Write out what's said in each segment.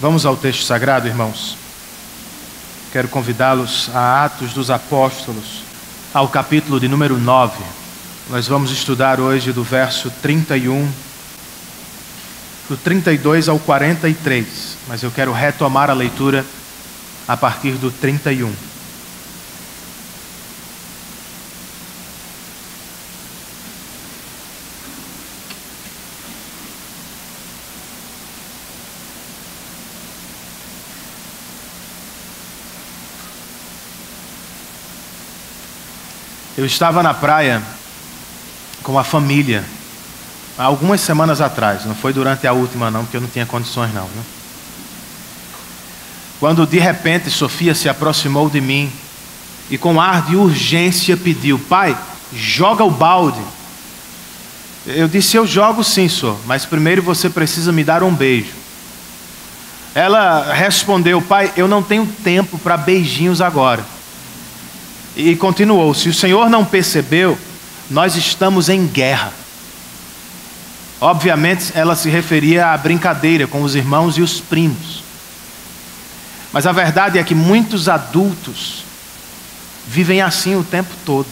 Vamos ao texto sagrado, irmãos. Quero convidá-los a Atos dos Apóstolos, ao capítulo de número 9. Nós vamos estudar hoje do verso 31, do 32 ao 43, mas eu quero retomar a leitura a partir do 31. Eu estava na praia com a família há algumas semanas atrás, não foi durante a última não, porque eu não tinha condições não, né? Quando de repente Sofia se aproximou de mim e com ar de urgência pediu: pai, joga o balde. Eu disse: eu jogo sim, senhor, mas primeiro você precisa me dar um beijo. Ela respondeu: pai, eu não tenho tempo para beijinhos agora. E continuou: se o senhor não percebeu, nós estamos em guerra. Obviamente ela se referia à brincadeira com os irmãos e os primos. Mas a verdade é que muitos adultos vivem assim o tempo todo,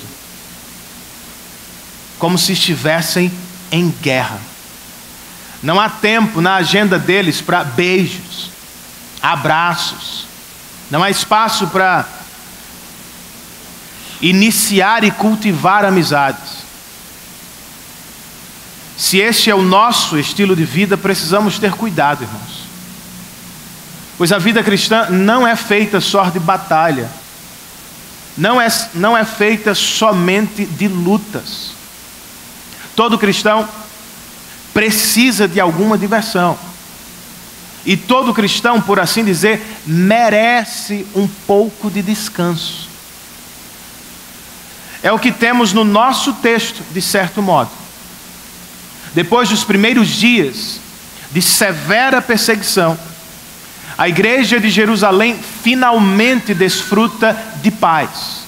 como se estivessem em guerra. Não há tempo na agenda deles para beijos, abraços. Não há espaço para iniciar e cultivar amizades. Se este é o nosso estilo de vida, precisamos ter cuidado, irmãos. Pois a vida cristã não é feita só de batalha. Não é feita somente de lutas. Todo cristão precisa de alguma diversão. E todo cristão, por assim dizer, merece um pouco de descanso. É o que temos no nosso texto, de certo modo. Depois dos primeiros dias de severa perseguição, a igreja de Jerusalém finalmente desfruta de paz.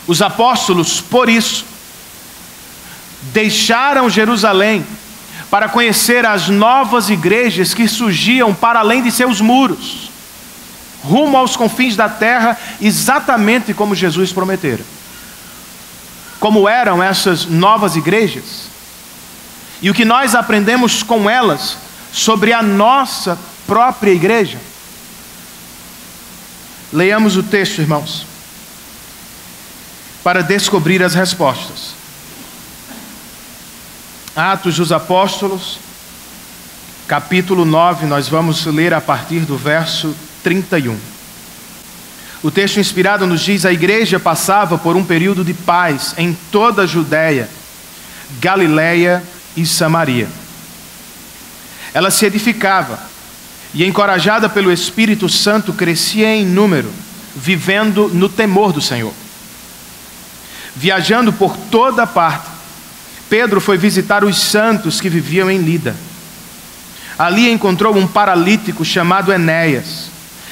Os apóstolos, por isso, deixaram Jerusalém para conhecer as novas igrejas que surgiam para além de seus muros, rumo aos confins da terra, exatamente como Jesus prometera. Como eram essas novas igrejas? E o que nós aprendemos com elas sobre a nossa própria igreja? Leiamos o texto, irmãos, para descobrir as respostas. Atos dos Apóstolos, capítulo 9, nós vamos ler a partir do verso 31. O texto inspirado nos diz: a igreja passava por um período de paz em toda a Judeia, Galileia e Samaria. Ela se edificava e, encorajada pelo Espírito Santo, crescia em número, vivendo no temor do Senhor. Viajando por toda parte, Pedro foi visitar os santos que viviam em Lida. Ali encontrou um paralítico chamado Enéas,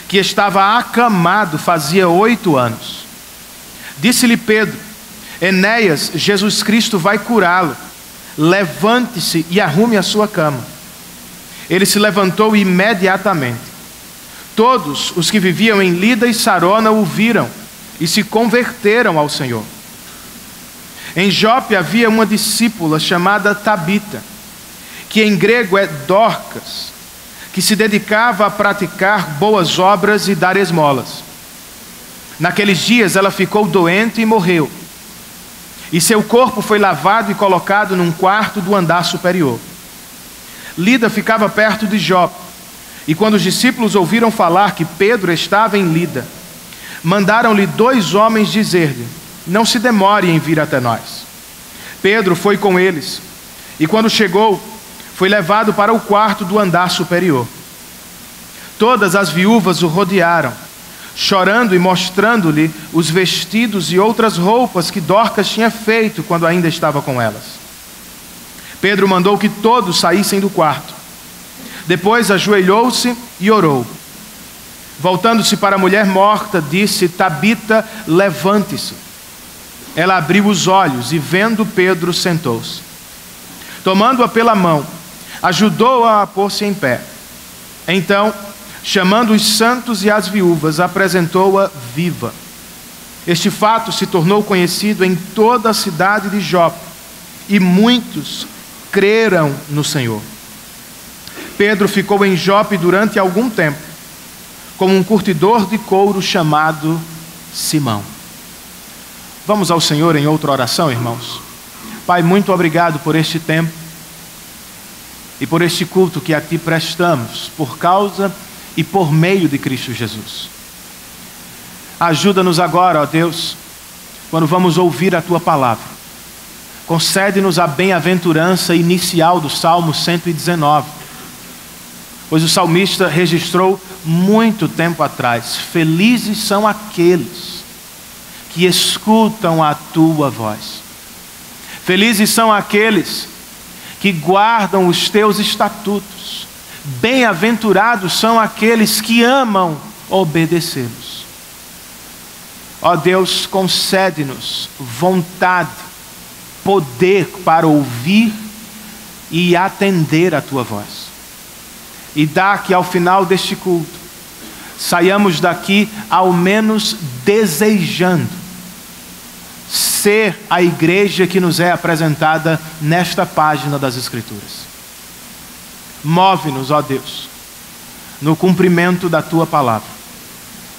que estava acamado fazia 8 anos. Disse-lhe Pedro: Enéas, Jesus Cristo vai curá-lo. Levante-se e arrume a sua cama. Ele se levantou imediatamente. Todos os que viviam em Lida e Sarona o viram e se converteram ao Senhor. Em Jope havia uma discípula chamada Tabita, que em grego é Dorcas, que se dedicava a praticar boas obras e dar esmolas. Naqueles dias ela ficou doente e morreu. E seu corpo foi lavado e colocado num quarto do andar superior. Lida ficava perto de Jope. E quando os discípulos ouviram falar que Pedro estava em Lida, mandaram-lhe 2 homens dizer-lhe: não se demore em vir até nós. Pedro foi com eles. E quando chegou, foi levado para o quarto do andar superior. Todas as viúvas o rodearam, chorando e mostrando-lhe os vestidos e outras roupas que Dorcas tinha feito quando ainda estava com elas. Pedro mandou que todos saíssem do quarto. Depois ajoelhou-se e orou. Voltando-se para a mulher morta, disse: Tabita, levante-se. Ela abriu os olhos e, vendo Pedro, sentou-se. Tomando-a pela mão, ajudou-a a pôr-se em pé. Então, chamando os santos e as viúvas, apresentou-a viva. Este fato se tornou conhecido em toda a cidade de Jope, e muitos creram no Senhor. Pedro ficou em Jope durante algum tempo, com um curtidor de couro chamado Simão. Vamos ao Senhor em outra oração, irmãos. Pai, muito obrigado por este tempo e por este culto que a Ti prestamos, por causa e por meio de Cristo Jesus. Ajuda-nos agora, ó Deus, quando vamos ouvir a Tua palavra. Concede-nos a bem-aventurança inicial do Salmo 119, pois o salmista registrou muito tempo atrás: felizes são aqueles que escutam a Tua voz. Felizes são aqueles que guardam os Teus estatutos. Bem-aventurados são aqueles que amam obedecê-los. Ó Deus, concede-nos vontade, poder para ouvir e atender a Tua voz. E dá que ao final deste culto saiamos daqui ao menos desejando ser a igreja que nos é apresentada nesta página das Escrituras. Move-nos, ó Deus, no cumprimento da Tua palavra.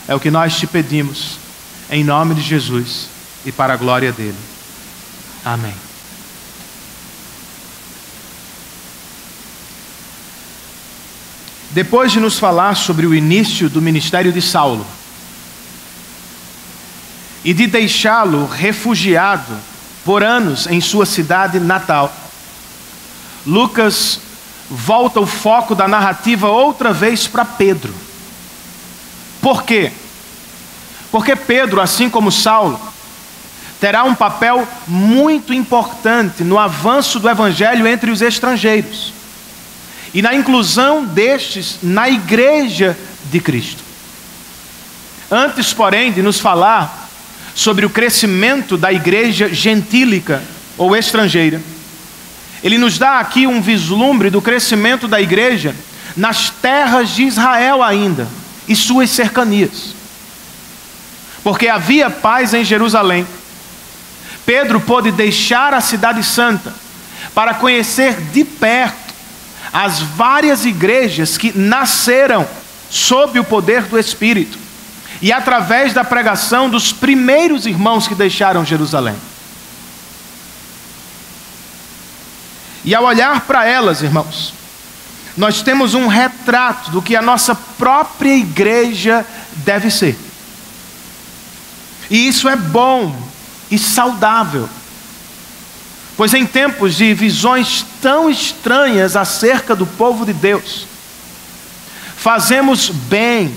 É o que nós Te pedimos, em nome de Jesus e para a glória dEle. Amém. Depois de nos falar sobre o início do ministério de Saulo e de deixá-lo refugiado por anos em sua cidade natal, Lucas volta o foco da narrativa outra vez para Pedro. Por quê? Porque Pedro, assim como Saulo, terá um papel muito importante no avanço do evangelho entre os estrangeiros e na inclusão destes na igreja de Cristo. Antes, porém, de nos falar sobre o crescimento da igreja gentílica ou estrangeira, ele nos dá aqui um vislumbre do crescimento da igreja nas terras de Israel ainda e suas cercanias. Porque havia paz em Jerusalém, Pedro pôde deixar a cidade santa para conhecer de perto as várias igrejas que nasceram sob o poder do Espírito e através da pregação dos primeiros irmãos que deixaram Jerusalém. E ao olhar para elas, irmãos, nós temos um retrato do que a nossa própria igreja deve ser. E isso é bom e saudável, pois em tempos de visões tão estranhas acerca do povo de Deus, fazemos bem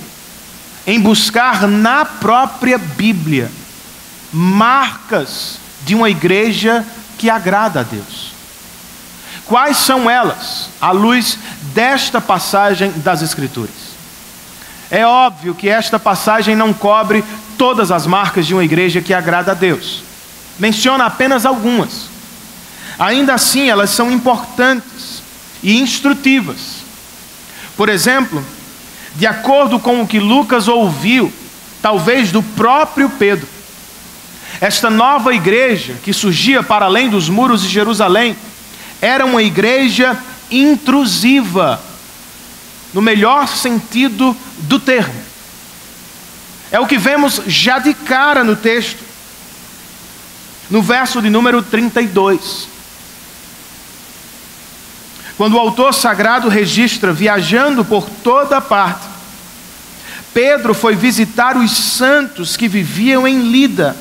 em buscar na própria Bíblia marcas de uma igreja que agrada a Deus. Quais são elas, à luz desta passagem das Escrituras? É óbvio que esta passagem não cobre todas as marcas de uma igreja que agrada a Deus. Menciona apenas algumas. Ainda assim, elas são importantes e instrutivas. Por exemplo, de acordo com o que Lucas ouviu, talvez do próprio Pedro, esta nova igreja que surgia para além dos muros de Jerusalém era uma igreja intrusiva, no melhor sentido do termo. É o que vemos já de cara no texto, no verso de número 32. Quando o autor sagrado registra, viajando por toda parte, Pedro foi visitar os santos que viviam em Lida.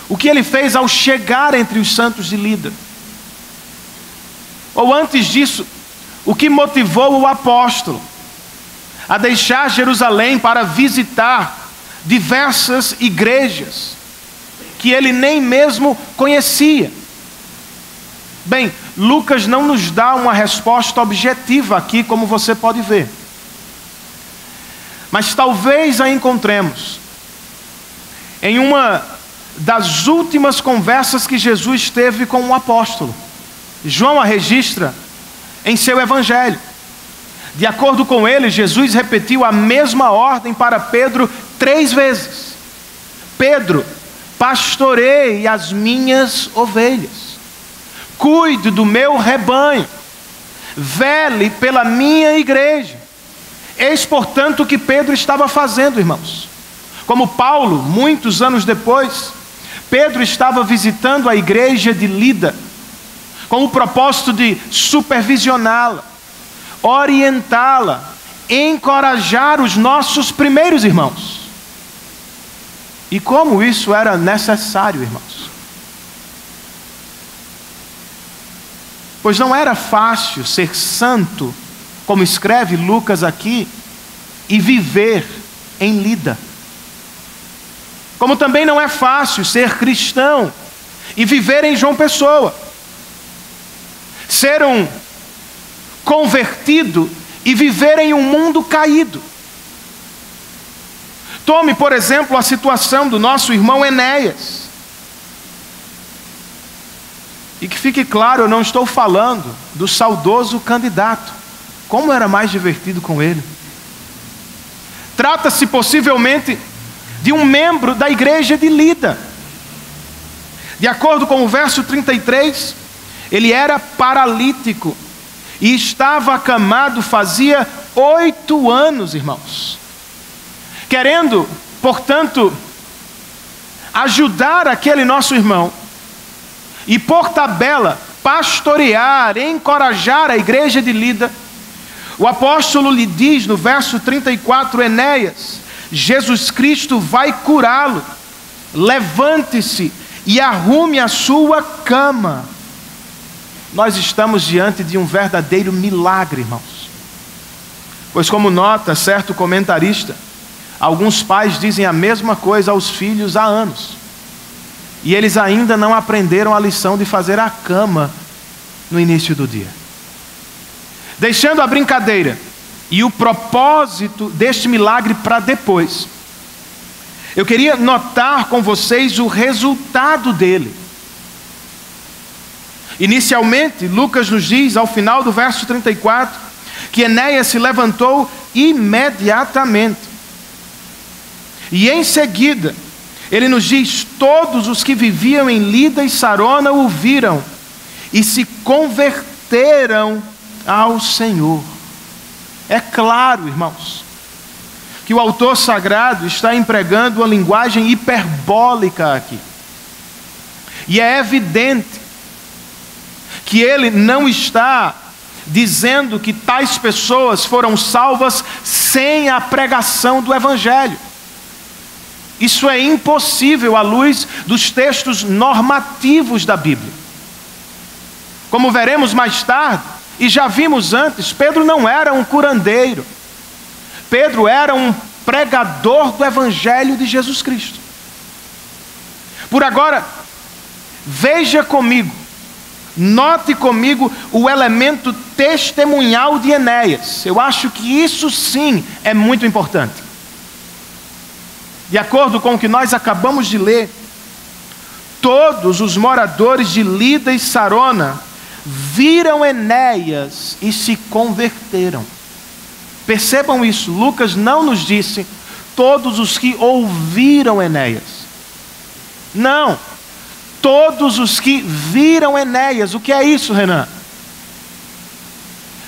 O que ele fez ao chegar entre os santos de Lida? Ou antes disso, o que motivou o apóstolo a deixar Jerusalém para visitar diversas igrejas que ele nem mesmo conhecia? Bem, Lucas não nos dá uma resposta objetiva aqui, como você pode ver. Mas talvez a encontremos em uma das últimas conversas que Jesus teve com um apóstolo. João a registra em seu evangelho. De acordo com ele, Jesus repetiu a mesma ordem para Pedro 3 vezes. Pedro, pastoreie as minhas ovelhas, cuide do meu rebanho, vele pela minha igreja. Eis, portanto, o que Pedro estava fazendo, irmãos. Como Paulo, muitos anos depois, Pedro estava visitando a igreja de Lida, com o propósito de supervisioná-la, orientá-la, encorajar os nossos primeiros irmãos. E como isso era necessário, irmãos. Pois não era fácil ser santo, como escreve Lucas aqui, e viver em Lida. Como também não é fácil ser cristão e viver em João Pessoa. Ser um convertido e viver em um mundo caído. Tome, por exemplo, a situação do nosso irmão Enéas. E que fique claro, eu não estou falando do saudoso candidato. Como era mais divertido com ele. Trata-se possivelmente de um membro da igreja de Lida. De acordo com o verso 33, ele era paralítico e estava acamado fazia 8 anos, irmãos. Querendo, portanto, ajudar aquele nosso irmão e por tabela pastorear, encorajar a igreja de Lida, o apóstolo lhe diz no verso 34, Enéas, Jesus Cristo vai curá-lo, levante-se e arrume a sua cama. Nós estamos diante de um verdadeiro milagre, irmãos. Pois como nota certo comentarista, alguns pais dizem a mesma coisa aos filhos há anos. E eles ainda não aprenderam a lição de fazer a cama no início do dia. Deixando a brincadeira e o propósito deste milagre para depois, eu queria notar com vocês o resultado dele. Inicialmente, Lucas nos diz, ao final do verso 34, que Enéas se levantou imediatamente. E em seguida, ele nos diz, todos os que viviam em Lida e Sarona o viram e se converteram ao Senhor. É claro, irmãos, que o autor sagrado está empregando uma linguagem hiperbólica aqui. E é evidente que ele não está dizendo que tais pessoas foram salvas sem a pregação do Evangelho. Isso é impossível à luz dos textos normativos da Bíblia. Como veremos mais tarde, e já vimos antes, Pedro não era um curandeiro. Pedro era um pregador do Evangelho de Jesus Cristo. Por agora, veja comigo, note comigo o elemento testemunhal de Enéas. Eu acho que isso sim é muito importante. De acordo com o que nós acabamos de ler, todos os moradores de Lida e Sarona viram Enéas e se converteram. Percebam isso, Lucas não nos disse todos os que ouviram Enéas. Não, todos os que viram Enéas. O que é isso, Renan?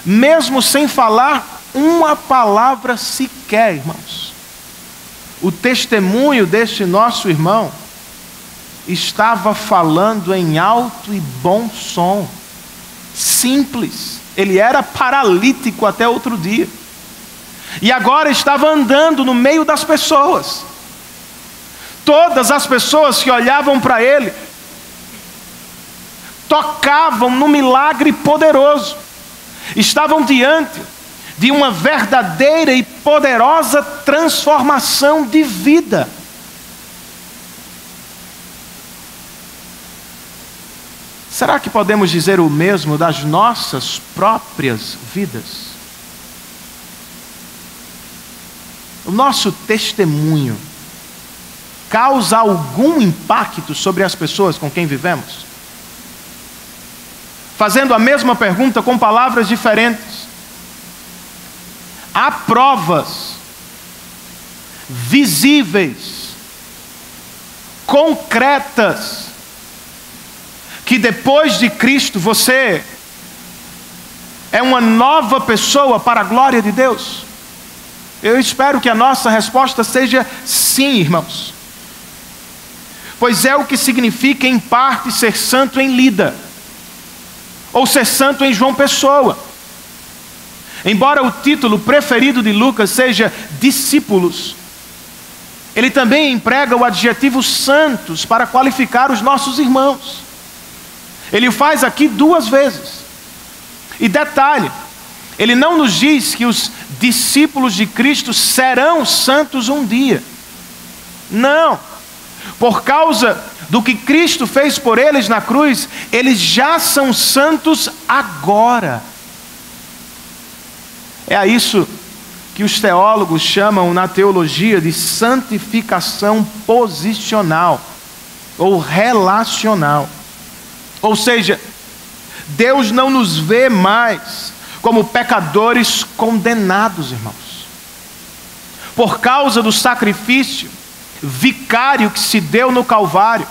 Mesmo sem falar uma palavra sequer, irmãos, o testemunho deste nosso irmão estava falando em alto e bom som. Simples. Ele era paralítico até outro dia. E agora estava andando no meio das pessoas. Todas as pessoas que olhavam para ele tocavam no milagre poderoso. Estavam diante de uma verdadeira e poderosa transformação de vida. Será que podemos dizer o mesmo das nossas próprias vidas? O nosso testemunho causa algum impacto sobre as pessoas com quem vivemos? Fazendo a mesma pergunta com palavras diferentes. há provas visíveis, concretas, que depois de Cristo você é uma nova pessoa para a glória de Deus? Eu espero que a nossa resposta seja sim, irmãos. Pois é o que significa em parte ser santo em Lida, ou ser santo em João Pessoa. Embora o título preferido de Lucas seja discípulos, ele também emprega o adjetivo santos para qualificar os nossos irmãos. Ele o faz aqui 2 vezes. E detalhe, ele não nos diz que os discípulos de Cristo serão santos um dia. Não. Por causa do que Cristo fez por eles na cruz, eles já são santos agora. É a isso que os teólogos chamam na teologia de santificação posicional ou relacional. Ou seja, Deus não nos vê mais como pecadores condenados, irmãos. Por causa do sacrifício vicário que se deu no Calvário,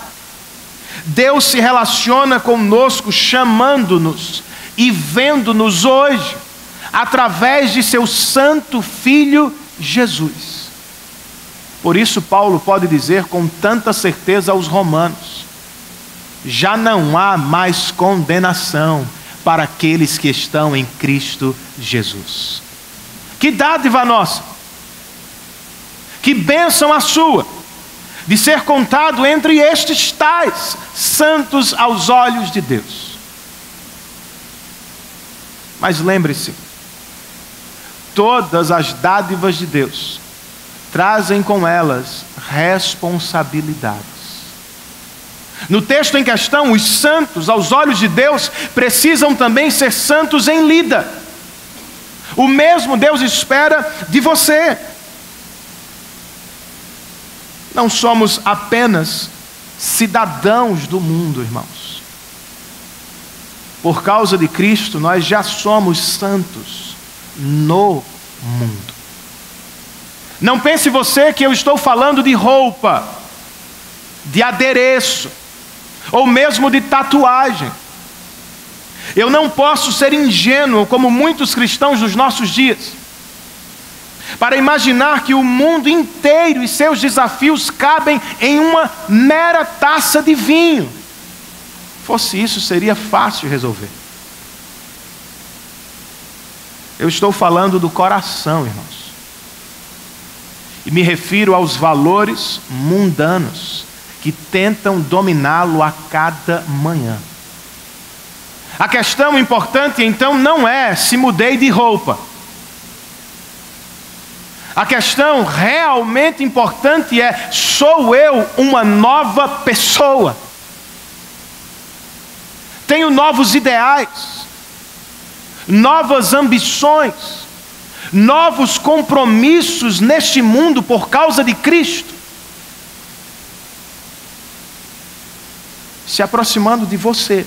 Deus se relaciona conosco, chamando-nos e vendo-nos hoje, através de seu santo Filho Jesus. Por isso Paulo pode dizer com tanta certeza aos romanos: já não há mais condenação para aqueles que estão em Cristo Jesus. Que dádiva nossa, que bênção a sua, de ser contado entre estes tais santos aos olhos de Deus. Mas lembre-se, todas as dádivas de Deus trazem com elas responsabilidades. No texto em questão, os santos aos olhos de Deus precisam também ser santos em Lida. O mesmo Deus espera de você. Não somos apenas cidadãos do mundo, irmãos. Por causa de Cristo, nós já somos santos no mundo. Não pense você que eu estou falando de roupa, de adereço, ou mesmo de tatuagem. Eu não posso ser ingênuo, como muitos cristãos dos nossos dias, para imaginar que o mundo inteiro e seus desafios cabem em uma mera taça de vinho. Fosse isso, seria fácil resolver. Eu estou falando do coração, irmãos. E me refiro aos valores mundanos que tentam dominá-lo a cada manhã. A questão importante, então, não é se mudei de roupa. A questão realmente importante é: sou eu uma nova pessoa? Tenho novos ideais, novas ambições, novos compromissos neste mundo por causa de Cristo? Se aproximando de você,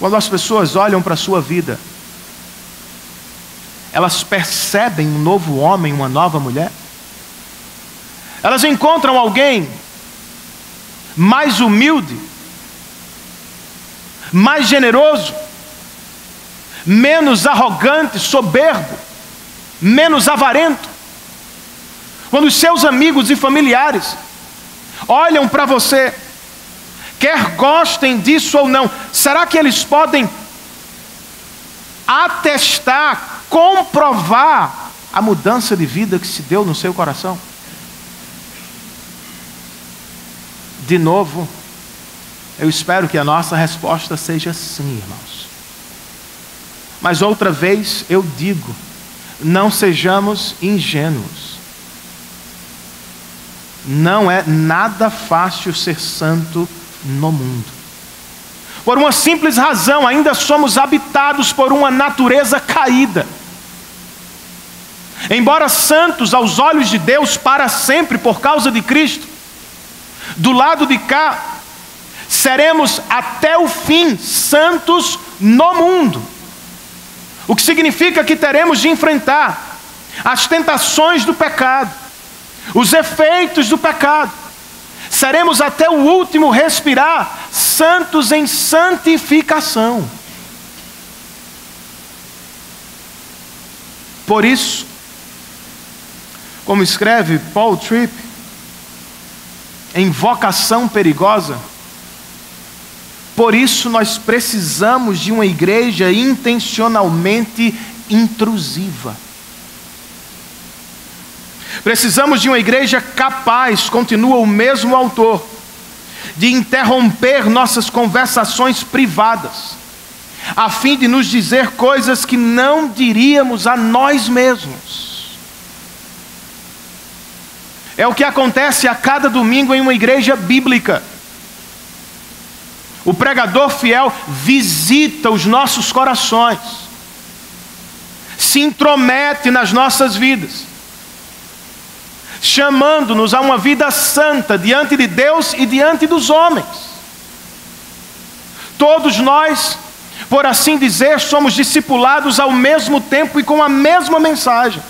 quando as pessoas olham para a sua vida, elas percebem um novo homem, uma nova mulher? Elas encontram alguém mais humilde, mais generoso, menos arrogante, soberbo, menos avarento? Quando os seus amigos e familiares olham para você, quer gostem disso ou não, será que eles podem atestar, comprovar a mudança de vida que se deu no seu coração? De novo, eu espero que a nossa resposta seja sim, irmãos. Mas outra vez eu digo, não sejamos ingênuos. Não é nada fácil ser santo no mundo. Por uma simples razão, ainda somos habitados por uma natureza caída. Embora santos aos olhos de Deus para sempre por causa de Cristo, do lado de cá, seremos até o fim santos no mundo. O que significa que teremos de enfrentar as tentações do pecado, os efeitos do pecado. Seremos até o último respirar santos em santificação. Por isso, como escreve Paul Tripp em Vocação Perigosa, por isso nós precisamos de uma igreja intencionalmente intrusiva. Precisamos de uma igreja capaz, continua o mesmo autor, de interromper nossas conversações privadas, a fim de nos dizer coisas que não diríamos a nós mesmos. É o que acontece a cada domingo em uma igreja bíblica. O pregador fiel visita os nossos corações, se intromete nas nossas vidas, chamando-nos a uma vida santa diante de Deus e diante dos homens. Todos nós, por assim dizer, somos discipulados ao mesmo tempo e com a mesma mensagem.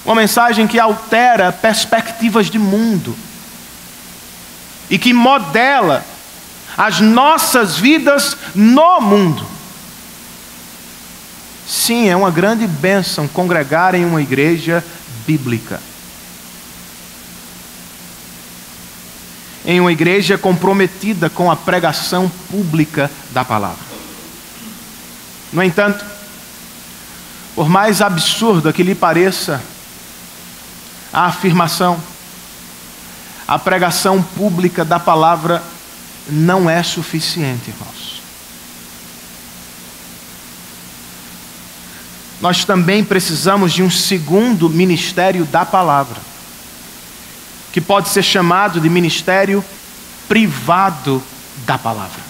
Uma mensagem que altera perspectivas de mundo e que modela as nossas vidas no mundo. Sim, é uma grande bênção congregar em uma igreja bíblica. Em uma igreja comprometida com a pregação pública da palavra. No entanto, por mais absurda que lhe pareça a afirmação, a pregação pública da palavra não é suficiente, irmãos. Nós também precisamos de um segundo ministério da palavra, que pode ser chamado de ministério privado da palavra.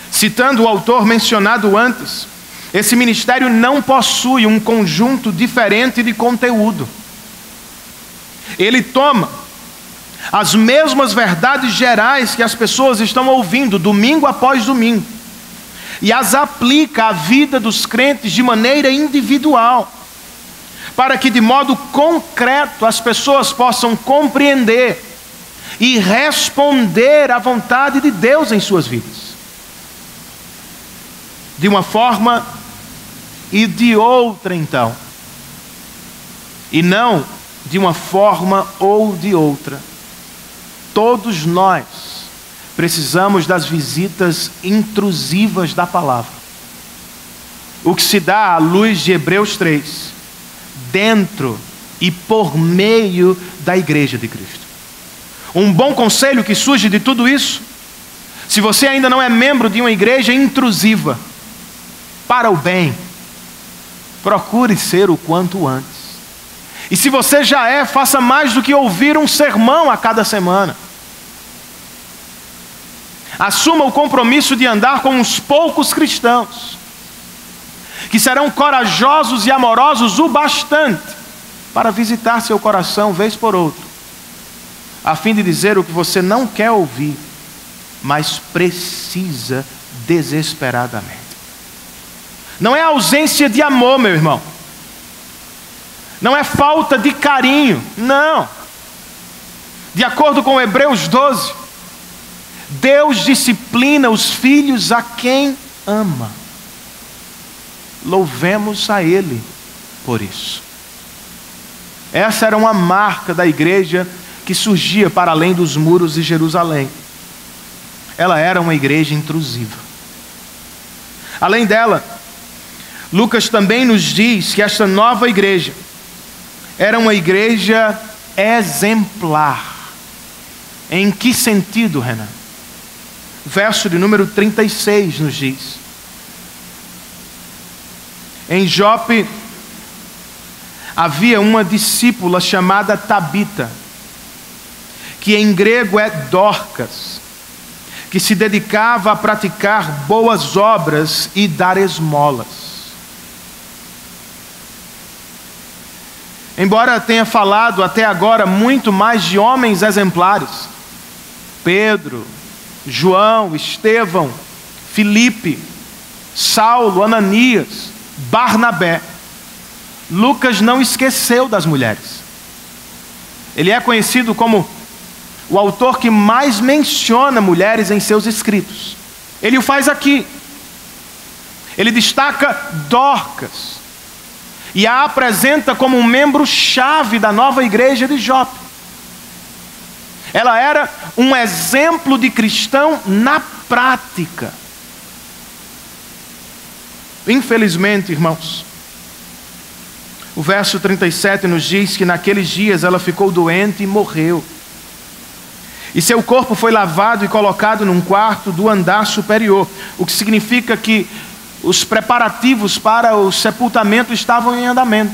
Citando o autor mencionado antes, esse ministério não possui um conjunto diferente de conteúdo. Ele toma as mesmas verdades gerais que as pessoas estão ouvindo domingo após domingo e as aplica à vida dos crentes de maneira individual, para que de modo concreto as pessoas possam compreender e responder à vontade de Deus em suas vidas, de uma forma e de outra então, e não de uma forma ou de outra. Todos nós precisamos das visitas intrusivas da palavra, o que se dá à luz de Hebreus 3, dentro e por meio da igreja de Cristo. Um bom conselho que surge de tudo isso: se você ainda não é membro de uma igreja intrusiva, para o bem, procure ser o quanto antes. E se você já é, faça mais do que ouvir um sermão a cada semana. Assuma o compromisso de andar com uns poucos cristãos, que serão corajosos e amorosos o bastante para visitar seu coração vez por outra, a fim de dizer o que você não quer ouvir, mas precisa desesperadamente. Não é ausência de amor, meu irmão. Não é falta de carinho, não. De acordo com Hebreus 12, Deus disciplina os filhos a quem ama. Louvemos a Ele por isso. Essa era uma marca da igreja que surgia para além dos muros de Jerusalém. Ela era uma igreja intrusiva. Além dela, Lucas também nos diz que esta nova igreja era uma igreja exemplar. Em que sentido, Renan? Verso de número 36 nos diz: em Jope havia uma discípula chamada Tabita, que em grego é Dorcas, que se dedicava a praticar boas obras e dar esmolas. Embora tenha falado até agora muito mais de homens exemplares, Pedro, João, Estevão, Filipe, Saulo, Ananias, Barnabé, Lucas não esqueceu das mulheres. Ele é conhecido como o autor que mais menciona mulheres em seus escritos. Ele o faz aqui. Ele destaca Dorcas e a apresenta como um membro-chave da nova igreja de Jope. Ela era um exemplo de cristão na prática. Infelizmente, irmãos, o verso 37 nos diz que naqueles dias ela ficou doente e morreu. E seu corpo foi lavado e colocado num quarto do andar superior, o que significa que os preparativos para o sepultamento estavam em andamento.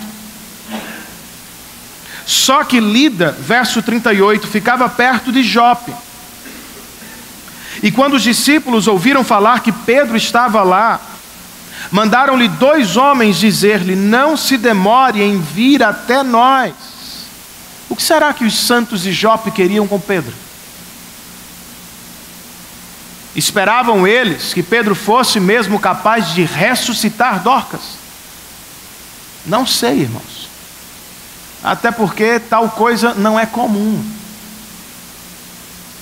Só que Lida, verso 38, ficava perto de Jope. E quando os discípulos ouviram falar que Pedro estava lá, mandaram-lhe 2 homens dizer-lhe: não se demore em vir até nós. O que será que os santos de Jope queriam com Pedro? Esperavam eles que Pedro fosse mesmo capaz de ressuscitar Dorcas? Não sei, irmãos. Até porque tal coisa não é comum.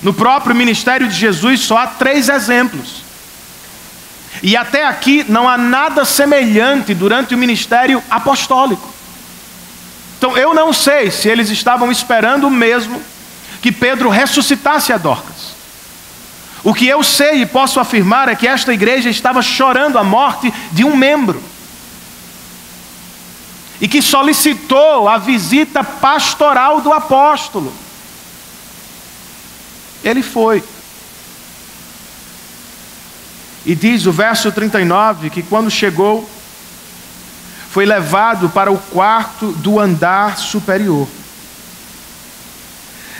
No próprio ministério de Jesus só há 3 exemplos. E até aqui não há nada semelhante durante o ministério apostólico. Então eu não sei se eles estavam esperando mesmo que Pedro ressuscitasse a Dorcas. O que eu sei e posso afirmar é que esta igreja estava chorando a morte de um membro. E que solicitou a visita pastoral do apóstolo. Ele foi. E diz o verso 39 que quando chegou, foi levado para o quarto do andar superior.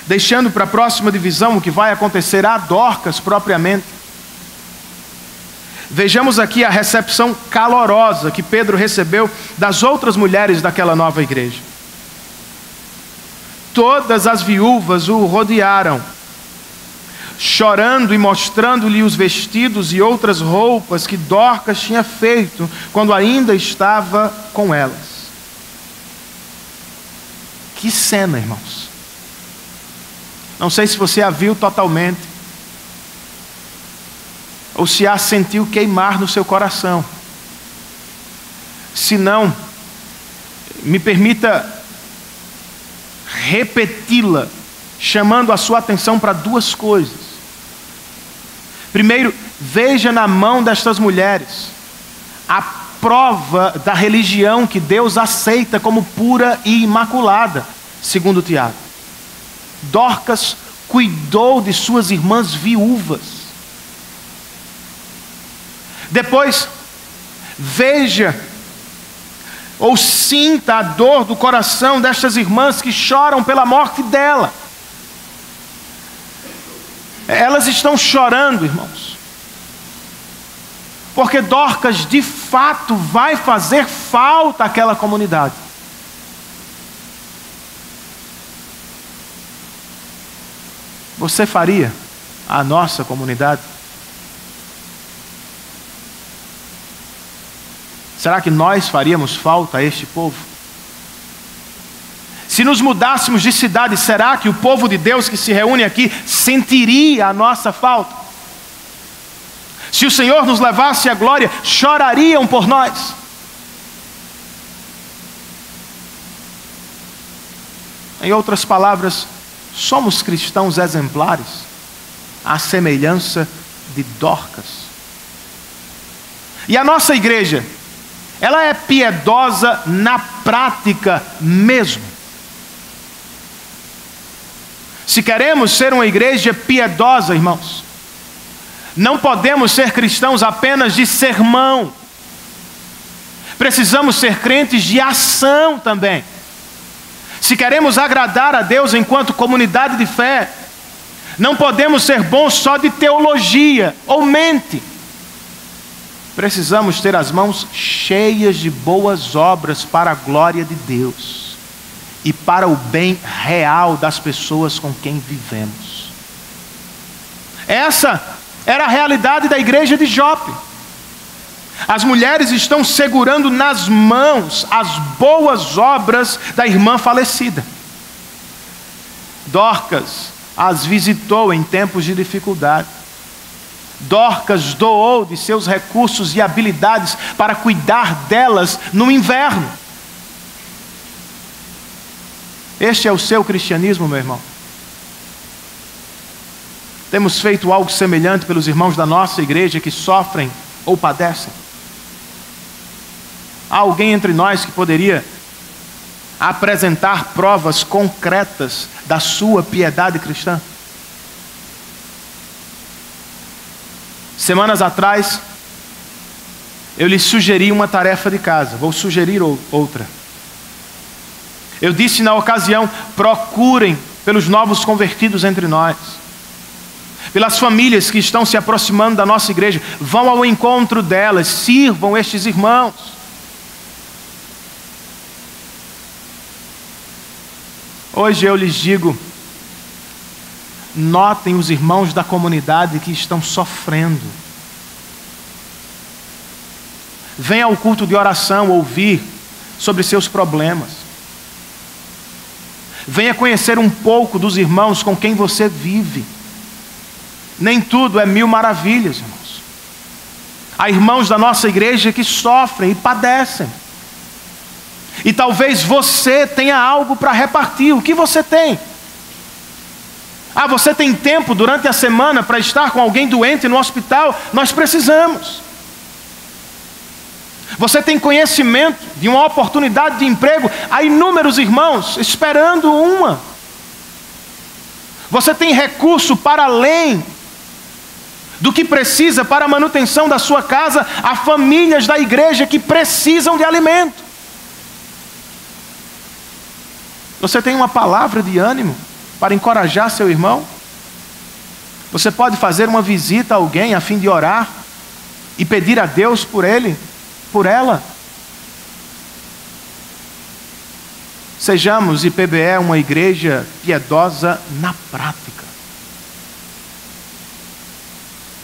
Deixando para a próxima divisão o que vai acontecer a Dorcas propriamente. Vejamos aqui a recepção calorosa que Pedro recebeu das outras mulheres daquela nova igreja. Todas as viúvas o rodearam, chorando e mostrando-lhe os vestidos e outras roupas que Dorcas tinha feito quando ainda estava com elas. Que cena, irmãos! Não sei se você a viu totalmente, ou se a sentiu queimar no seu coração. Se não, me permita repeti-la, chamando a sua atenção para 2 coisas. Primeiro, veja na mão destas mulheres a prova da religião que Deus aceita como pura e imaculada, segundo Tiago. Dorcas cuidou de suas irmãs viúvas. Depois, veja ou sinta a dor do coração destas irmãs que choram pela morte dela. Elas estão chorando, irmãos, porque Dorcas de fato vai fazer falta àquela comunidade. Você faria a nossa comunidade? Será que nós faríamos falta a este povo? Se nos mudássemos de cidade, será que o povo de Deus que se reúne aqui sentiria a nossa falta? Se o Senhor nos levasse à glória, chorariam por nós? Em outras palavras, somos cristãos exemplares, à semelhança de Dorcas. E a nossa igreja, ela é piedosa na prática mesmo. Se queremos ser uma igreja piedosa, irmãos, não podemos ser cristãos apenas de sermão. Precisamos ser crentes de ação também. Se queremos agradar a Deus enquanto comunidade de fé, não podemos ser bons só de teologia ou mente. Precisamos ter as mãos cheias de boas obras para a glória de Deus e para o bem real das pessoas com quem vivemos. Essa era a realidade da igreja de Jope. As mulheres estão segurando nas mãos as boas obras da irmã falecida. Dorcas as visitou em tempos de dificuldade. Dorcas doou de seus recursos e habilidades para cuidar delas no inverno. Este é o seu cristianismo, meu irmão. Temos feito algo semelhante pelos irmãos da nossa igreja que sofrem ou padecem? Há alguém entre nós que poderia apresentar provas concretas da sua piedade cristã? Semanas atrás, eu lhes sugeri uma tarefa de casa. Vou sugerir outra. Eu disse na ocasião: procurem pelos novos convertidos entre nós, pelas famílias que estão se aproximando da nossa igreja. Vão ao encontro delas, sirvam estes irmãos. Hoje eu lhes digo: notem os irmãos da comunidade que estão sofrendo. Venha ao culto de oração ouvir sobre seus problemas. Venha conhecer um pouco dos irmãos com quem você vive. Nem tudo é mil maravilhas, irmãos. Há irmãos da nossa igreja que sofrem e padecem. E talvez você tenha algo para repartir. O que você tem? Você tem tempo durante a semana para estar com alguém doente no hospital? Nós precisamos. Você tem conhecimento de uma oportunidade de emprego? Há inúmeros irmãos esperando uma. Você tem recurso para além do que precisa para a manutenção da sua casa? Há famílias da igreja que precisam de alimento. Você tem uma palavra de ânimo para encorajar seu irmão? Você pode fazer uma visita a alguém a fim de orar e pedir a Deus por ele, por ela? Sejamos, IPBE, uma igreja piedosa na prática.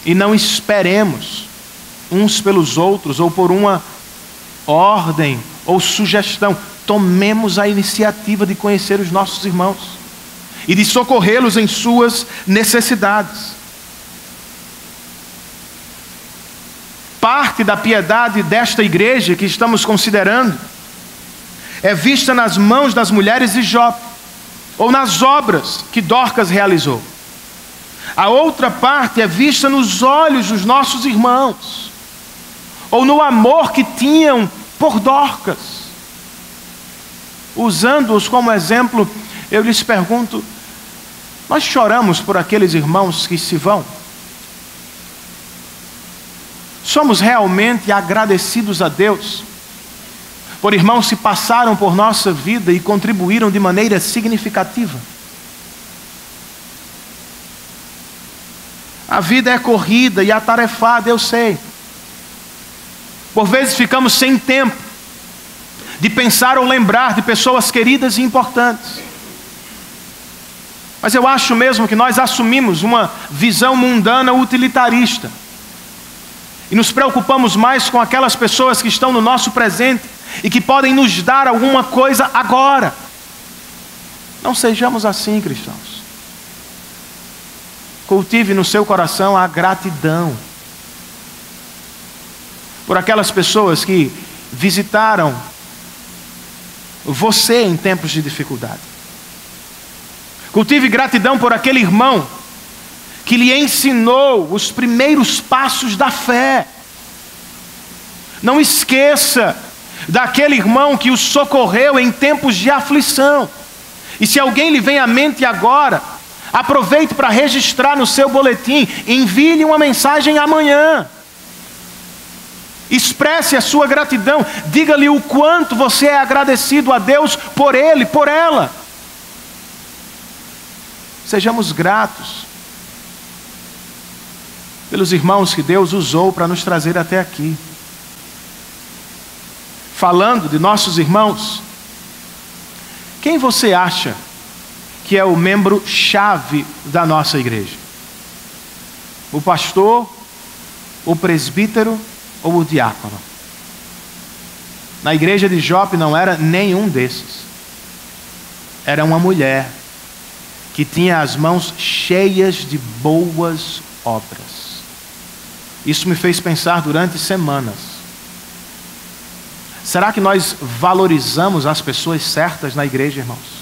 E não esperemos uns pelos outros ou por uma ordem ou sugestão. Tomemos a iniciativa de conhecer os nossos irmãos e de socorrê-los em suas necessidades. Parte da piedade desta igreja que estamos considerando é vista nas mãos das mulheres de Jope, ou nas obras que Dorcas realizou. A outra parte é vista nos olhos dos nossos irmãos, ou no amor que tinham por Dorcas. Usando-os como exemplo, eu lhes pergunto: nós choramos por aqueles irmãos que se vão? Somos realmente agradecidos a Deus por irmãos que passaram por nossa vida e contribuíram de maneira significativa? A vida é corrida e atarefada, eu sei. Por vezes ficamos sem tempo de pensar ou lembrar de pessoas queridas e importantes. Mas eu acho mesmo que nós assumimos uma visão mundana utilitarista e nos preocupamos mais com aquelas pessoas que estão no nosso presente e que podem nos dar alguma coisa agora. Não sejamos assim, cristãos. Cultive no seu coração a gratidão por aquelas pessoas que visitaram você em tempos de dificuldade. Cultive gratidão por aquele irmão que lhe ensinou os primeiros passos da fé. Não esqueça daquele irmão que o socorreu em tempos de aflição. E se alguém lhe vem à mente agora, aproveite para registrar no seu boletim, envie-lhe uma mensagem amanhã. Expresse a sua gratidão, diga-lhe o quanto você é agradecido a Deus por ele, por ela. Sejamos gratos pelos irmãos que Deus usou para nos trazer até aqui. Falando de nossos irmãos, quem você acha que é o membro-chave da nossa igreja? O pastor, o presbítero ou o diácono. Na igreja de Jope não era nenhum desses. Era uma mulher que tinha as mãos cheias de boas obras. Isso me fez pensar durante semanas. Será que nós valorizamos as pessoas certas na igreja, irmãos?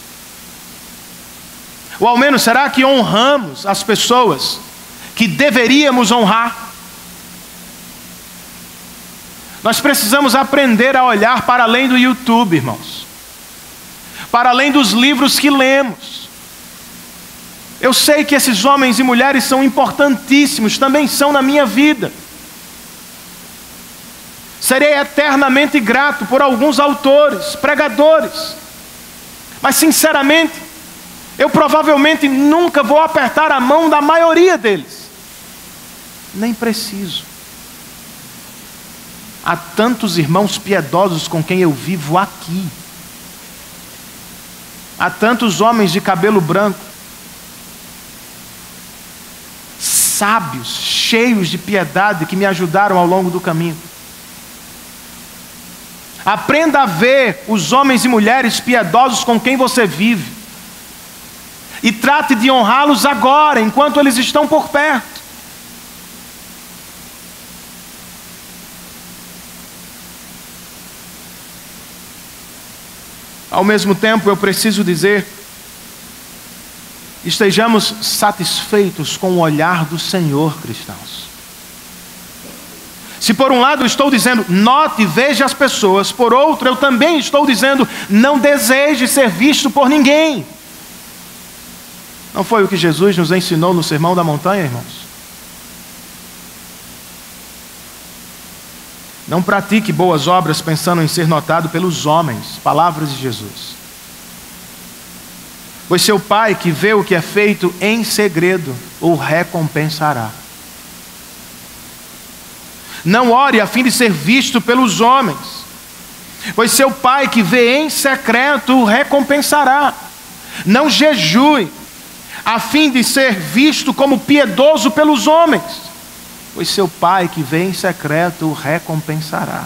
Ou ao menos, será que honramos as pessoas que deveríamos honrar? Nós precisamos aprender a olhar para além do YouTube, irmãos. Para além dos livros que lemos. Eu sei que esses homens e mulheres são importantíssimos, também são na minha vida. Serei eternamente grato por alguns autores, pregadores. Mas sinceramente, eu provavelmente nunca vou apertar a mão da maioria deles. Nem preciso. Há tantos irmãos piedosos com quem eu vivo aqui. Há tantos homens de cabelo branco, sábios, cheios de piedade, que me ajudaram ao longo do caminho. Aprenda a ver os homens e mulheres piedosos com quem você vive. E trate de honrá-los agora, enquanto eles estão por perto. Ao mesmo tempo, eu preciso dizer, estejamos satisfeitos com o olhar do Senhor, cristãos. Se por um lado eu estou dizendo, note e veja as pessoas, por outro eu também estou dizendo, não deseje ser visto por ninguém. Não foi o que Jesus nos ensinou no Sermão da Montanha, irmãos? Não pratique boas obras pensando em ser notado pelos homens. Palavras de Jesus. Pois seu Pai, que vê o que é feito em segredo, o recompensará. Não ore a fim de ser visto pelos homens. Pois seu Pai, que vê em secreto, o recompensará. Não jejue a fim de ser visto como piedoso pelos homens, pois seu Pai que vê em secreto o recompensará.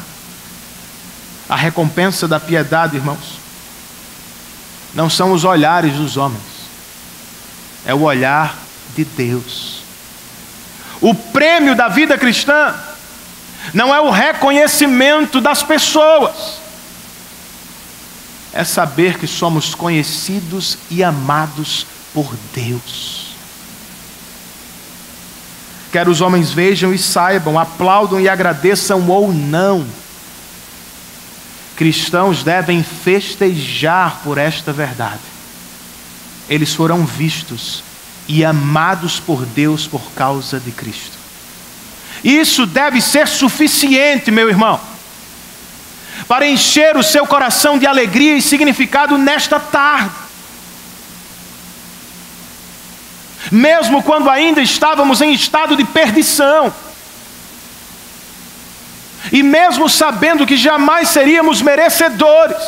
A recompensa da piedade, irmãos, não são os olhares dos homens, é o olhar de Deus. O prêmio da vida cristã não é o reconhecimento das pessoas, é saber que somos conhecidos e amados por Deus. Quer os homens vejam e saibam, aplaudam e agradeçam ou não, cristãos devem festejar por esta verdade. Eles foram vistos e amados por Deus por causa de Cristo. Isso deve ser suficiente, meu irmão, para encher o seu coração de alegria e significado nesta tarde. Mesmo quando ainda estávamos em estado de perdição, e mesmo sabendo que jamais seríamos merecedores,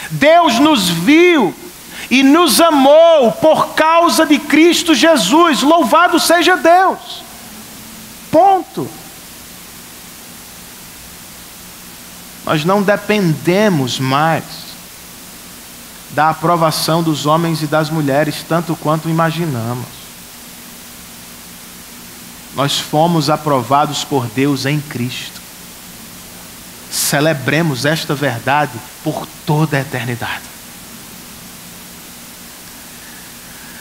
Deus nos viu e nos amou por causa de Cristo Jesus. Louvado seja Deus. Ponto. Nós não dependemos mais da aprovação dos homens e das mulheres, tanto quanto imaginamos. Nós fomos aprovados por Deus em Cristo. Celebremos esta verdade por toda a eternidade.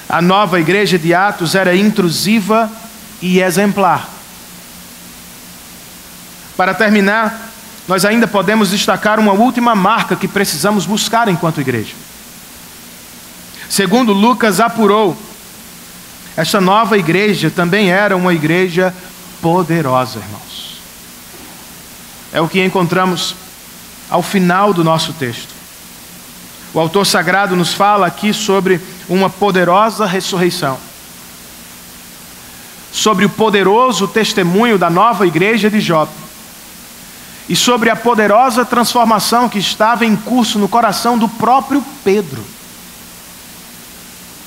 A nova igreja de Atos era intrusiva e exemplar. Para terminar, nós ainda podemos destacar uma última marca que precisamos buscar enquanto igreja. Segundo Lucas apurou, esta nova igreja também era uma igreja poderosa, irmãos. É o que encontramos ao final do nosso texto. O autor sagrado nos fala aqui sobre uma poderosa ressurreição, sobre o poderoso testemunho da nova igreja de Jope e sobre a poderosa transformação que estava em curso no coração do próprio Pedro.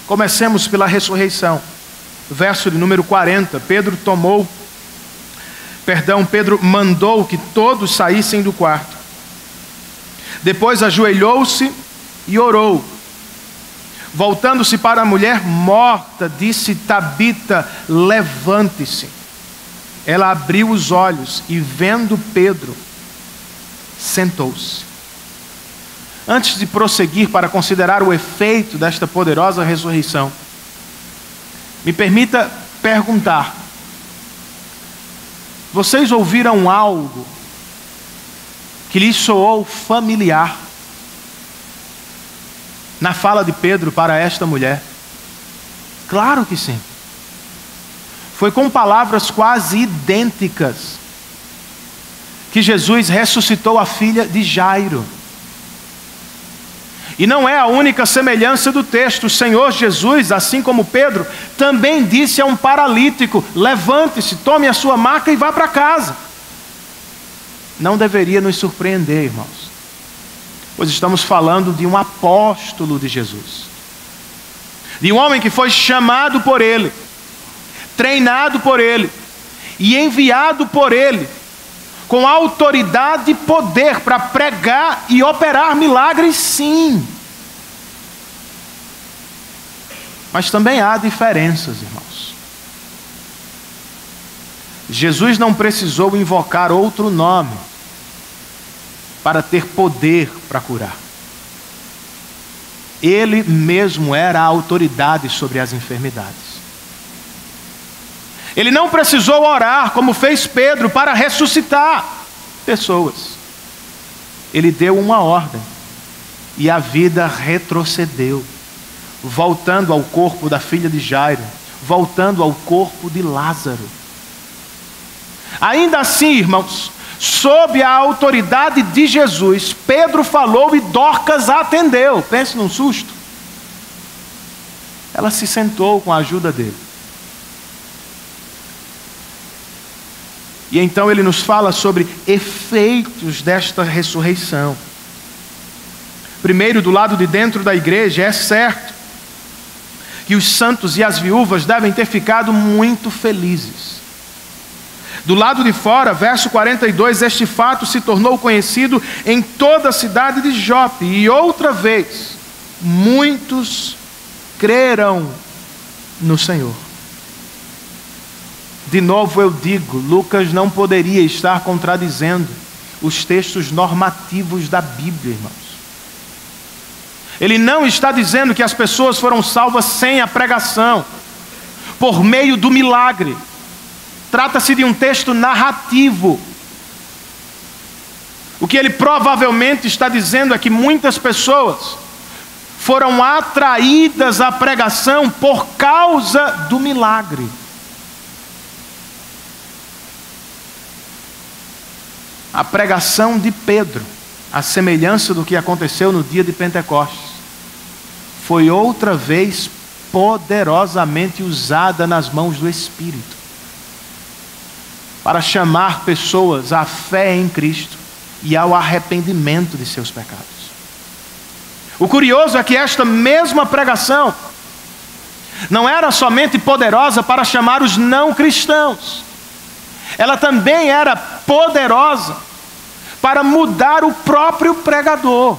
Comecemos pela ressurreição. Verso de número 40. Pedro tomou Pedro mandou que todos saíssem do quarto. Depois ajoelhou-se e orou. Voltando-se para a mulher morta, disse: Tabita, levante-se. Ela abriu os olhos e, vendo Pedro, sentou-se. Antes de prosseguir para considerar o efeito desta poderosa ressurreição, me permita perguntar: vocês ouviram algo que lhes soou familiar na fala de Pedro para esta mulher? Claro que sim. Foi com palavras quase idênticas que Jesus ressuscitou a filha de Jairo. E não é a única semelhança do texto. O Senhor Jesus, assim como Pedro, também disse a um paralítico: levante-se, tome a sua maca e vá para casa. Não deveria nos surpreender, irmãos, pois estamos falando de um apóstolo de Jesus, de um homem que foi chamado por Ele, treinado por Ele e enviado por Ele, com autoridade e poder para pregar e operar milagres, sim. Mas também há diferenças, irmãos. Jesus não precisou invocar outro nome para ter poder para curar. Ele mesmo era a autoridade sobre as enfermidades. Ele não precisou orar, como fez Pedro, para ressuscitar pessoas. Ele deu uma ordem e a vida retrocedeu, voltando ao corpo da filha de Jairo, voltando ao corpo de Lázaro. Ainda assim, irmãos, sob a autoridade de Jesus, Pedro falou e Dorcas atendeu. Pense num susto. Ela se sentou com a ajuda dele. E então ele nos fala sobre efeitos desta ressurreição. Primeiro, do lado de dentro da igreja, é certo que os santos e as viúvas devem ter ficado muito felizes. Do lado de fora, verso 42, este fato se tornou conhecido em toda a cidade de Jope, e outra vez, muitos creram no Senhor. De novo eu digo, Lucas não poderia estar contradizendo os textos normativos da Bíblia, irmãos. Ele não está dizendo que as pessoas foram salvas sem a pregação, por meio do milagre. Trata-se de um texto narrativo. O que ele provavelmente está dizendo é que muitas pessoas foram atraídas à pregação por causa do milagre. A pregação de Pedro, a semelhança do que aconteceu no dia de Pentecostes, foi outra vez poderosamente usada nas mãos do Espírito para chamar pessoas à fé em Cristo e ao arrependimento de seus pecados. O curioso é que esta mesma pregação não era somente poderosa para chamar os não cristãos, ela também era poderosa para mudar o próprio pregador.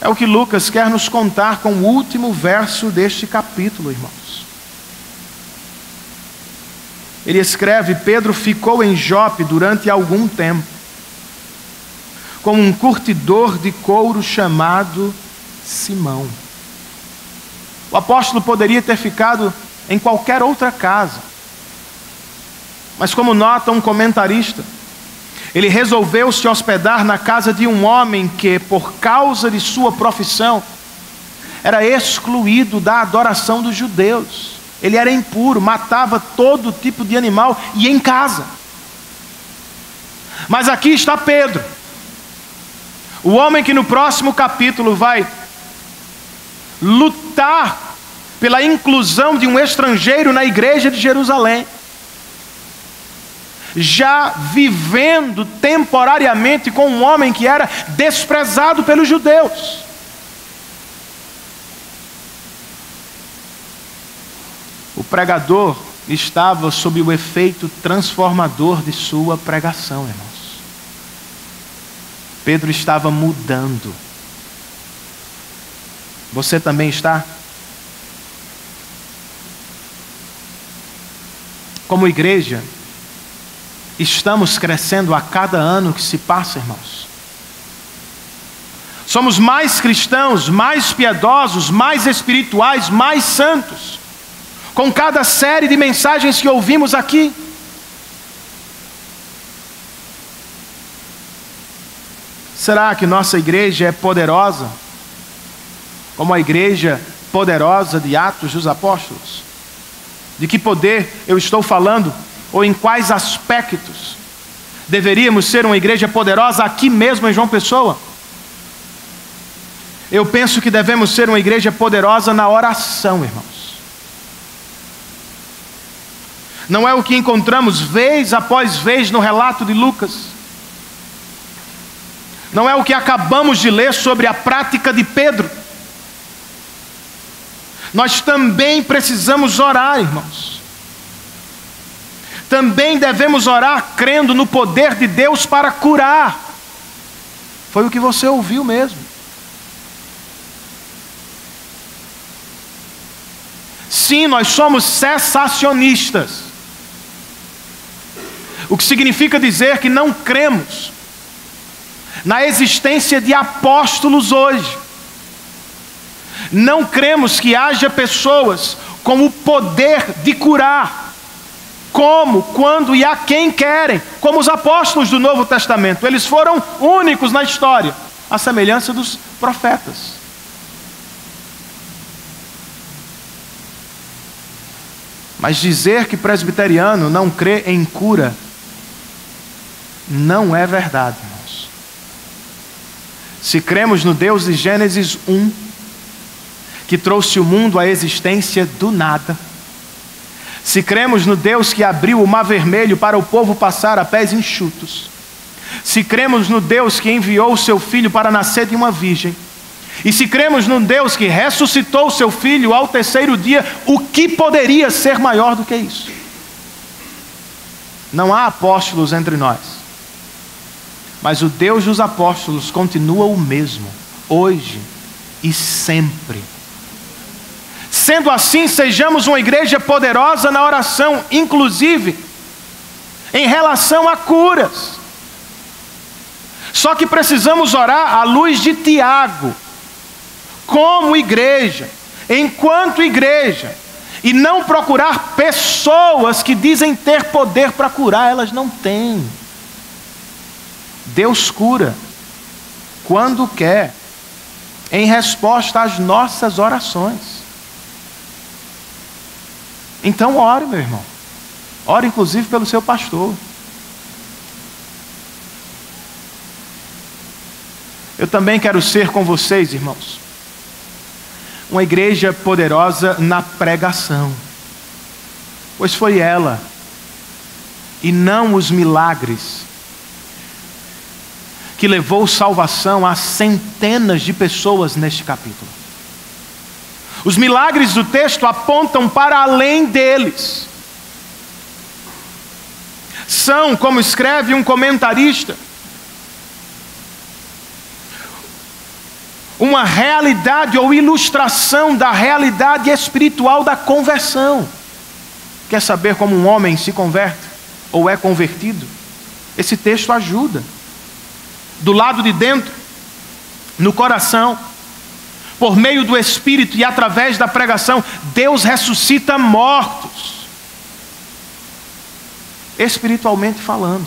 É o que Lucas quer nos contar com o último verso deste capítulo, irmãos. Ele escreve: Pedro ficou em Jope durante algum tempo, com um curtidor de couro chamado Simão. O apóstolo poderia ter ficado em qualquer outra casa, mas como nota um comentarista, ele resolveu se hospedar na casa de um homem que, por causa de sua profissão, era excluído da adoração dos judeus. Ele era impuro, matava todo tipo de animal e em casa. Mas aqui está Pedro, o homem que no próximo capítulo vai lutar pela inclusão de um estrangeiro na igreja de Jerusalém, já vivendo temporariamente com um homem que era desprezado pelos judeus. O pregador estava sob o efeito transformador de sua pregação, irmãos. Pedro estava mudando. Você também está? Como igreja, estamos crescendo a cada ano que se passa, irmãos. Somos mais cristãos, mais piedosos, mais espirituais, mais santos, com cada série de mensagens que ouvimos aqui. Será que nossa igreja é poderosa, como a igreja poderosa de Atos dos Apóstolos? De que poder eu estou falando? Ou em quais aspectos deveríamos ser uma igreja poderosa aqui mesmo em João Pessoa? Eu penso que devemos ser uma igreja poderosa na oração, irmãos. Não é o que encontramos vez após vez no relato de Lucas. Não é o que acabamos de ler sobre a prática de Pedro. Nós também precisamos orar, irmãos. Também devemos orar crendo no poder de Deus para curar. Foi o que você ouviu mesmo. Sim, nós somos cessacionistas. O que significa dizer que não cremos na existência de apóstolos hoje. Não cremos que haja pessoas com o poder de curar, como, quando e a quem querem, como os apóstolos do Novo Testamento. Eles foram únicos na história, à semelhança dos profetas. Mas dizer que presbiteriano não crê em cura não é verdade, irmãos. Se cremos no Deus de Gênesis 1, que trouxe o mundo à existência do nada, se cremos no Deus que abriu o Mar Vermelho para o povo passar a pés enxutos, se cremos no Deus que enviou o seu Filho para nascer de uma virgem, e se cremos num Deus que ressuscitou o seu Filho ao terceiro dia, o que poderia ser maior do que isso? Não há apóstolos entre nós, mas o Deus dos apóstolos continua o mesmo, hoje e sempre. Sendo assim, sejamos uma igreja poderosa na oração, inclusive em relação a curas. Só que precisamos orar à luz de Tiago, como igreja, enquanto igreja, e não procurar pessoas que dizem ter poder para curar. Elas não têm. Deus cura quando quer, em resposta às nossas orações. Então ore, meu irmão. Ore inclusive pelo seu pastor. Eu também quero ser com vocês, irmãos, uma igreja poderosa na pregação, pois foi ela, e não os milagres, que levou salvação a centenas de pessoas neste capítulo. Os milagres do texto apontam para além deles. São, como escreve um comentarista, uma realidade ou ilustração da realidade espiritual da conversão. Quer saber como um homem se converte ou é convertido? Esse texto ajuda. Do lado de dentro, no coração, por meio do Espírito e através da pregação, Deus ressuscita mortos, espiritualmente falando.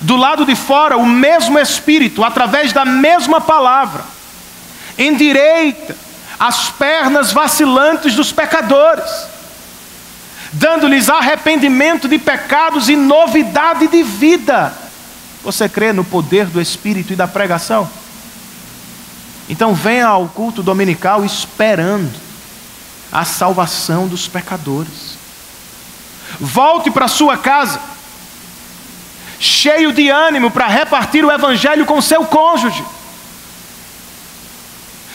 Do lado de fora, o mesmo Espírito, através da mesma palavra, endireita as pernas vacilantes dos pecadores, dando-lhes arrependimento de pecados e novidade de vida. Você crê no poder do Espírito e da pregação? Então venha ao culto dominical esperando a salvação dos pecadores. Volte para sua casa cheio de ânimo para repartir o evangelho com seu cônjuge.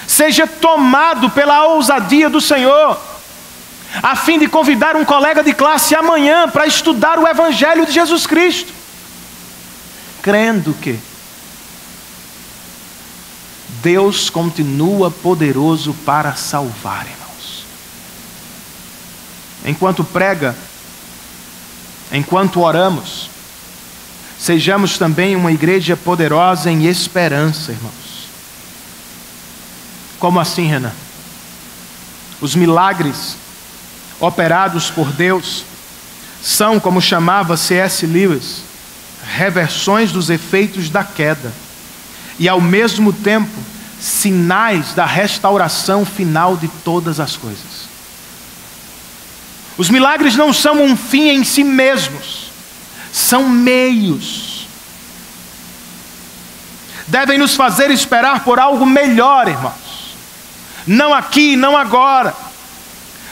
Seja tomado pela ousadia do Senhor a fim de convidar um colega de classe amanhã para estudar o Evangelho de Jesus Cristo, crendo que Deus continua poderoso para salvar, irmãos. Enquanto prega, enquanto oramos, sejamos também uma igreja poderosa em esperança, irmãos. Como assim, Renan? Os milagres operados por Deus são, como chamava C.S. Lewis, reversões dos efeitos da queda e, ao mesmo tempo, sinais da restauração final de todas as coisas. Os milagres não são um fim em si mesmos, são meios. Devem nos fazer esperar por algo melhor, irmãos. Não aqui, não agora,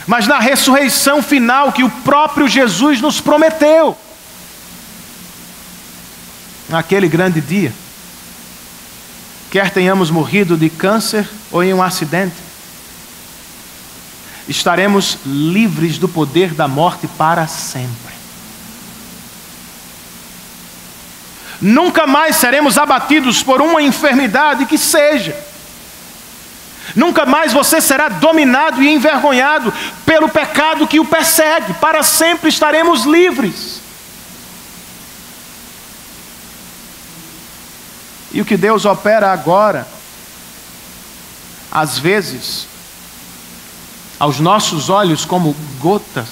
mas na ressurreição final que o próprio Jesus nos prometeu. Naquele grande dia, quer tenhamos morrido de câncer ou em um acidente, estaremos livres do poder da morte para sempre. Nunca mais seremos abatidos por uma enfermidade que seja. Nunca mais você será dominado e envergonhado pelo pecado que o persegue. Para sempre estaremos livres. E o que Deus opera agora, às vezes, aos nossos olhos como gotas,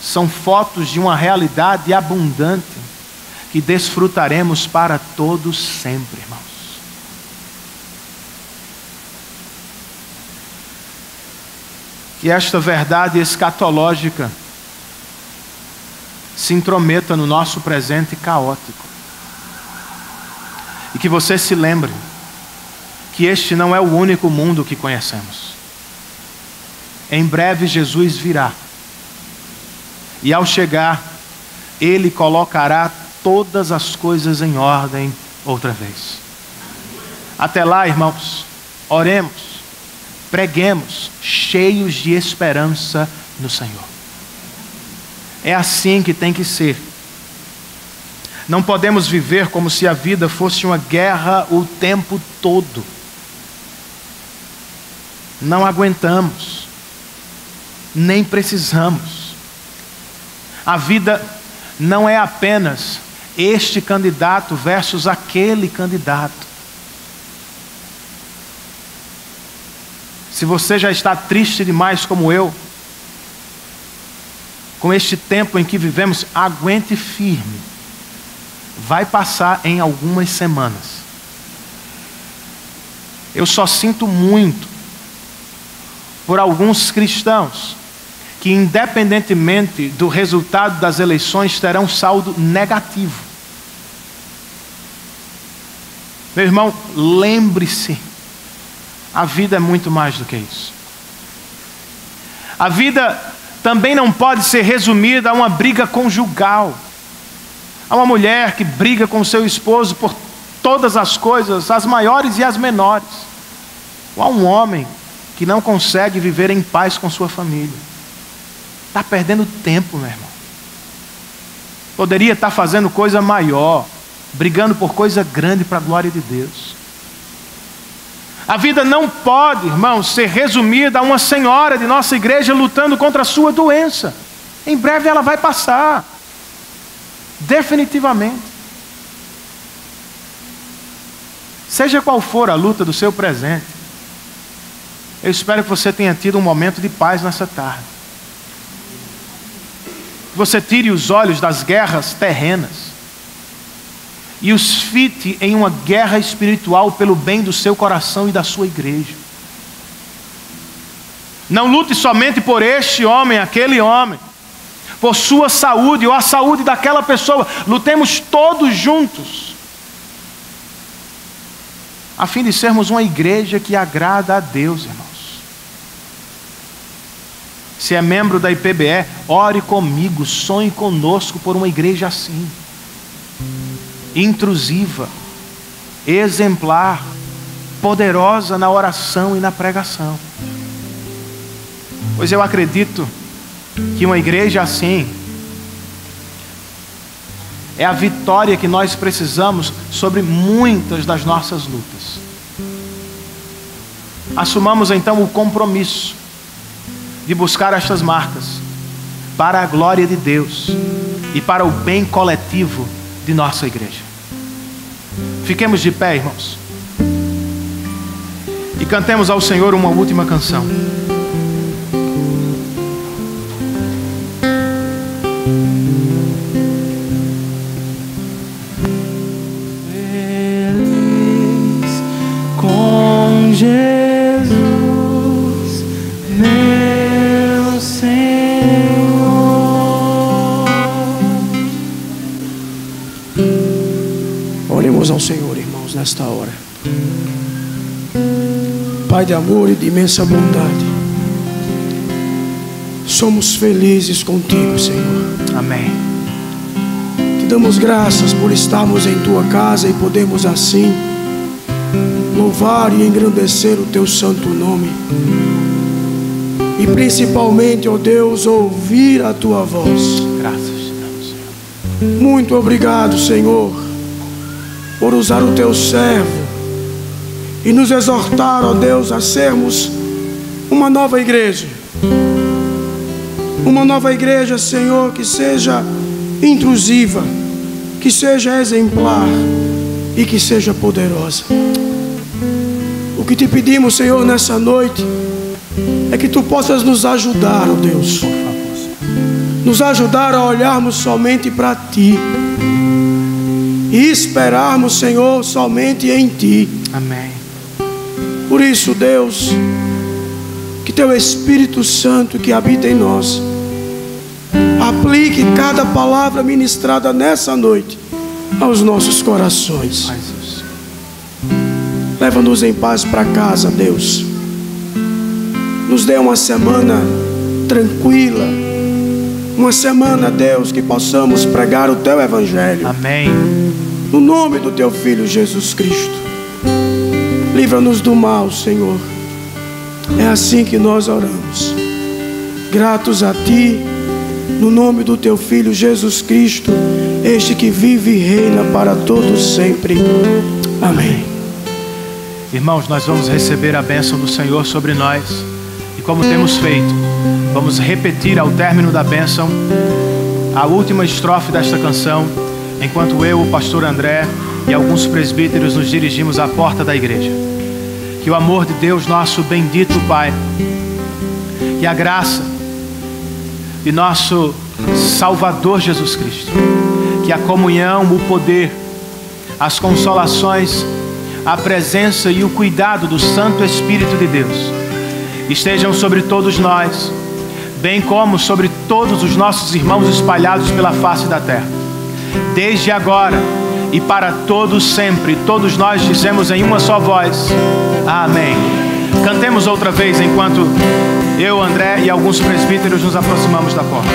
são fotos de uma realidade abundante que desfrutaremos para todos sempre, irmãos. Que esta verdade escatológica se intrometa no nosso presente caótico. E que você se lembre que este não é o único mundo que conhecemos. Em breve Jesus virá. E ao chegar, Ele colocará todas as coisas em ordem outra vez. Até lá, irmãos, oremos. Preguemos, cheios de esperança no Senhor. É assim que tem que ser. Não podemos viver como se a vida fosse uma guerra o tempo todo. Não aguentamos, nem precisamos. A vida não é apenas este candidato versus aquele candidato. Se você já está triste demais como eu, com este tempo em que vivemos, aguente firme. Vai passar em algumas semanas. Eu só sinto muito por alguns cristãos que, independentemente do resultado das eleições, terão saldo negativo. Meu irmão, lembre-se, a vida é muito mais do que isso. A vida também não pode ser resumida a uma briga conjugal. Há uma mulher que briga com seu esposo por todas as coisas, as maiores e as menores. Ou há um homem que não consegue viver em paz com sua família. Está perdendo tempo, meu irmão. Poderia estar fazendo coisa maior, brigando por coisa grande para a glória de Deus. A vida não pode, irmão, ser resumida a uma senhora de nossa igreja lutando contra a sua doença. Em breve ela vai passar. Definitivamente. Seja qual for a luta do seu presente, eu espero que você tenha tido um momento de paz nessa tarde. Que você tire os olhos das guerras terrenas e os fite em uma guerra espiritual pelo bem do seu coração e da sua igreja. Não lute somente por este homem, aquele homem, por sua saúde ou a saúde daquela pessoa. Lutemos todos juntos, a fim de sermos uma igreja que agrada a Deus, irmãos. Se é membro da IPBE, ore comigo, sonhe conosco por uma igreja assim. Intrusiva, exemplar, poderosa na oração e na pregação. Pois eu acredito que uma igreja assim é a vitória que nós precisamos sobre muitas das nossas lutas. Assumamos então o compromisso de buscar estas marcas para a glória de Deus e para o bem coletivo de nossa igreja. Fiquemos de pé, irmãos, e cantemos ao Senhor uma última canção. Jesus, meu Senhor. Oremos ao Senhor, irmãos, nesta hora. Pai de amor e de imensa bondade, somos felizes contigo, Senhor. Amém. Te damos graças por estarmos em tua casa e podemos assim louvar e engrandecer o teu santo nome. E principalmente, ó Deus, ouvir a tua voz. Graças te damos, Senhor. Muito obrigado, Senhor, por usar o teu servo e nos exortar, ó Deus, a sermos uma nova igreja. Uma nova igreja, Senhor, que seja intrusiva, que seja exemplar e que seja poderosa. O que te pedimos, Senhor, nessa noite é que tu possas nos ajudar, ó Deus, nos ajudar a olharmos somente para ti e esperarmos, Senhor, somente em ti. Amém. Por isso, Deus, que teu Espírito Santo que habita em nós aplique cada palavra ministrada nessa noite aos nossos corações. Faz isso. Leva-nos em paz para casa, Deus. Nos dê uma semana tranquila, uma semana, Deus, que possamos pregar o teu evangelho. Amém. No nome do teu Filho Jesus Cristo. Livra-nos do mal, Senhor. É assim que nós oramos, gratos a ti, no nome do teu Filho Jesus Cristo, este que vive e reina para todos sempre. Amém. Irmãos, nós vamos receber a bênção do Senhor sobre nós. E como temos feito, vamos repetir ao término da bênção a última estrofe desta canção, enquanto eu, o pastor André e alguns presbíteros nos dirigimos à porta da igreja. Que o amor de Deus, nosso bendito Pai, que a graça de nosso Salvador Jesus Cristo, que a comunhão, o poder, as consolações, a presença e o cuidado do Santo Espírito de Deus estejam sobre todos nós, bem como sobre todos os nossos irmãos espalhados pela face da terra, desde agora e para todos sempre. Todos nós dizemos em uma só voz: amém. Cantemos outra vez enquanto eu, André e alguns presbíteros nos aproximamos da porta.